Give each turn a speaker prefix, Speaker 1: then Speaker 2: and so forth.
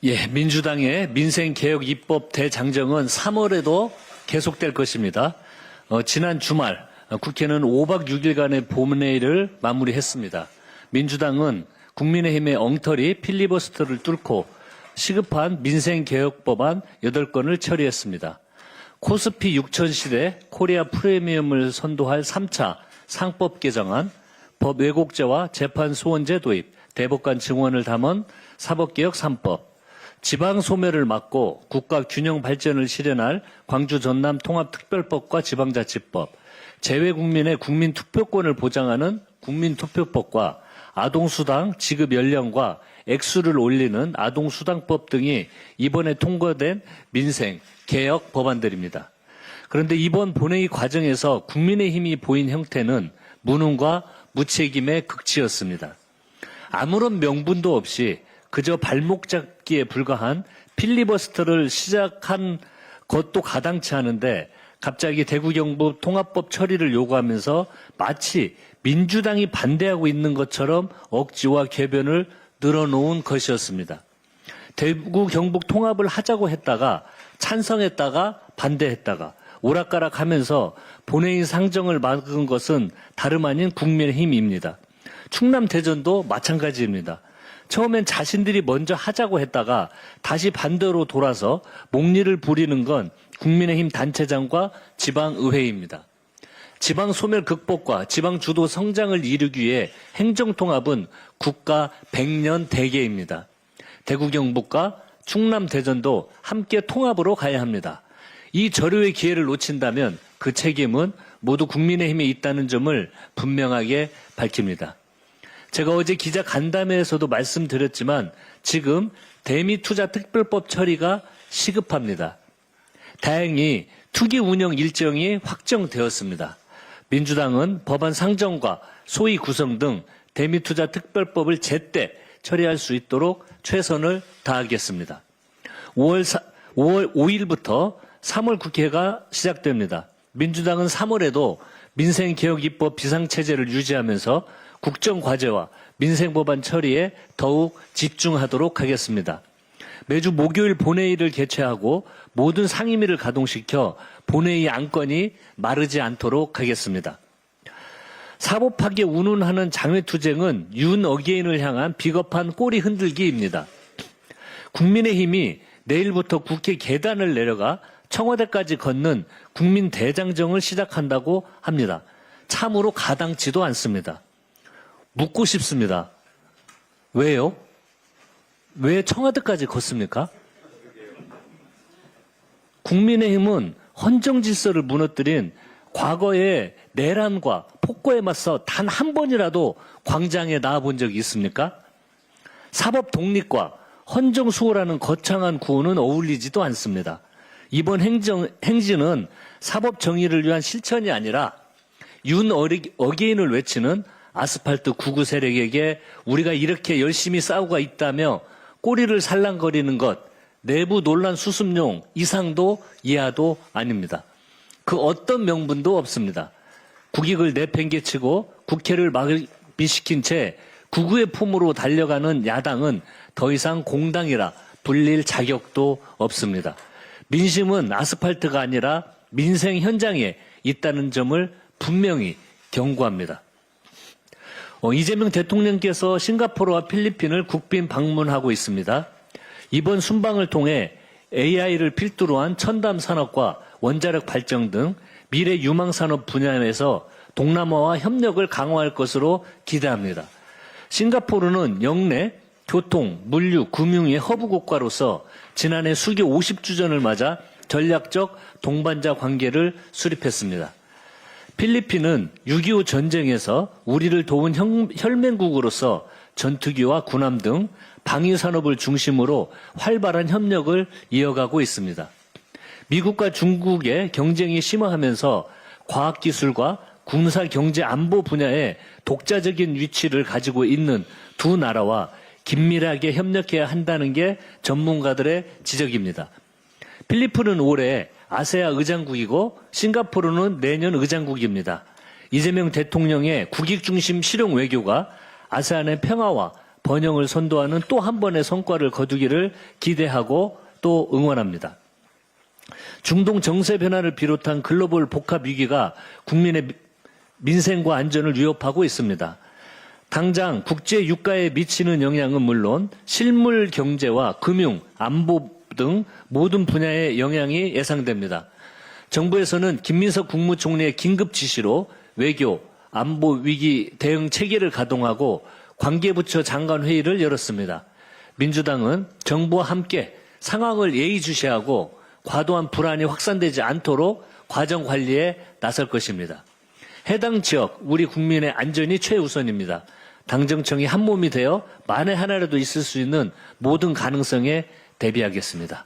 Speaker 1: 예, 민주당의 민생개혁 입법 대장정은 3월에도 계속될 것입니다. 지난 주말 국회는 5박 6일간의 본회의를 마무리했습니다. 민주당은 국민의힘의 엉터리 필리버스터를 뚫고 시급한 민생개혁법안 8건을 처리했습니다. 코스피 6000 시대 코리아 프리미엄을 선도할 3차 상법 개정안, 법 왜곡죄와 재판 소원제 도입, 대법관 증언을 담은 사법개혁 3법, 지방 소멸을 막고 국가 균형 발전을 실현할 광주 전남 통합특별법과 지방자치법, 재외국민의 국민투표권을 보장하는 국민투표법과 아동수당 지급 연령과 액수를 올리는 아동수당법 등이 이번에 통과된 민생, 개혁 법안들입니다. 그런데 이번 본회의 과정에서 국민의힘이 보인 형태는 무능과 무책임의 극치였습니다. 아무런 명분도 없이 그저 발목 잡기에 불과한 필리버스터를 시작한 것도 가당치 않은데 갑자기 대구 경북 통합법 처리를 요구하면서 마치 민주당이 반대하고 있는 것처럼 억지와 궤변을 늘어놓은 것이었습니다. 대구 경북 통합을 하자고 했다가 찬성했다가 반대했다가 오락가락하면서 본회의 상정을 막은 것은 다름 아닌 국민의힘입니다. 충남 대전도 마찬가지입니다. 처음엔 자신들이 먼저 하자고 했다가 다시 반대로 돌아서 목리를 부리는 건 국민의힘 단체장과 지방의회입니다. 지방 소멸 극복과 지방 주도 성장을 이루기 위해 행정통합은 국가 100년 대계입니다. 대구 경북과 충남 대전도 함께 통합으로 가야 합니다. 이 절호의 기회를 놓친다면 그 책임은 모두 국민의힘에 있다는 점을 분명하게 밝힙니다. 제가 어제 기자 간담회에서도 말씀드렸지만 지금 대미투자특별법 처리가 시급합니다. 다행히 투기 운영 일정이 확정되었습니다. 민주당은 법안 상정과 소위 구성 등 대미투자특별법을 제때 처리할 수 있도록 최선을 다하겠습니다. 5월 5일부터 3월 국회가 시작됩니다. 민주당은 3월에도 민생개혁 입법 비상체제를 유지하면서 국정과제와 민생법안 처리에 더욱 집중하도록 하겠습니다. 매주 목요일 본회의를 개최하고 모든 상임위를 가동시켜 본회의 안건이 마르지 않도록 하겠습니다. 사법하게 운운하는 장외투쟁은 윤어게인을 향한 비겁한 꼬리 흔들기입니다. 국민의힘이 내일부터 국회 계단을 내려가 청와대까지 걷는 국민대장정을 시작한다고 합니다. 참으로 가당치도 않습니다. 묻고 싶습니다. 왜요? 왜 청와대까지 걷습니까? 국민의힘은 헌정질서를 무너뜨린 과거의 내란과 폭거에 맞서 단 한 번이라도 광장에 나와본 적이 있습니까? 사법 독립과 헌정수호라는 거창한 구호는 어울리지도 않습니다. 이번 행진은 사법 정의를 위한 실천이 아니라 윤 어게인을 외치는 아스팔트 구구 세력에게 우리가 이렇게 열심히 싸우고 있다며 꼬리를 살랑거리는 것, 내부 논란 수습용 이상도 이하도 아닙니다. 그 어떤 명분도 없습니다. 국익을 내팽개치고 국회를 마비시킨 채 구구의 품으로 달려가는 야당은 더 이상 공당이라 불릴 자격도 없습니다. 민심은 아스팔트가 아니라 민생 현장에 있다는 점을 분명히 경고합니다. 이재명 대통령께서 싱가포르와 필리핀을 국빈 방문하고 있습니다. 이번 순방을 통해 AI를 필두로 한 첨단 산업과 원자력 발전 등 미래 유망 산업 분야에서 동남아와 협력을 강화할 것으로 기대합니다. 싱가포르는 영내 교통, 물류, 금융의 허브 국가로서 지난해 수교 50주년을 맞아 전략적 동반자 관계를 수립했습니다. 필리핀은 6.25 전쟁에서 우리를 도운 혈맹국으로서 전투기와 군함 등 방위산업을 중심으로 활발한 협력을 이어가고 있습니다. 미국과 중국의 경쟁이 심화하면서 과학기술과 군사 경제 안보 분야에 독자적인 위치를 가지고 있는 두 나라와 긴밀하게 협력해야 한다는 게 전문가들의 지적입니다. 필리핀은 올해 아세아 의장국이고 싱가포르는 내년 의장국입니다. 이재명 대통령의 국익중심 실용 외교가 아세안의 평화와 번영을 선도하는 또 한 번의 성과를 거두기를 기대하고 또 응원합니다. 중동 정세 변화를 비롯한 글로벌 복합 위기가 국민의 민생과 안전을 위협하고 있습니다. 당장 국제 유가에 미치는 영향은 물론 실물 경제와 금융, 안보 등 모든 분야의 영향이 예상됩니다. 정부에서는 김민석 국무총리의 긴급 지시로 외교, 안보 위기 대응 체계를 가동하고 관계부처 장관 회의를 열었습니다. 민주당은 정부와 함께 상황을 예의주시하고 과도한 불안이 확산되지 않도록 과정 관리에 나설 것입니다. 해당 지역 우리 국민의 안전이 최우선입니다. 당정청이 한몸이 되어 만에 하나라도 있을 수 있는 모든 가능성에 대비하겠습니다.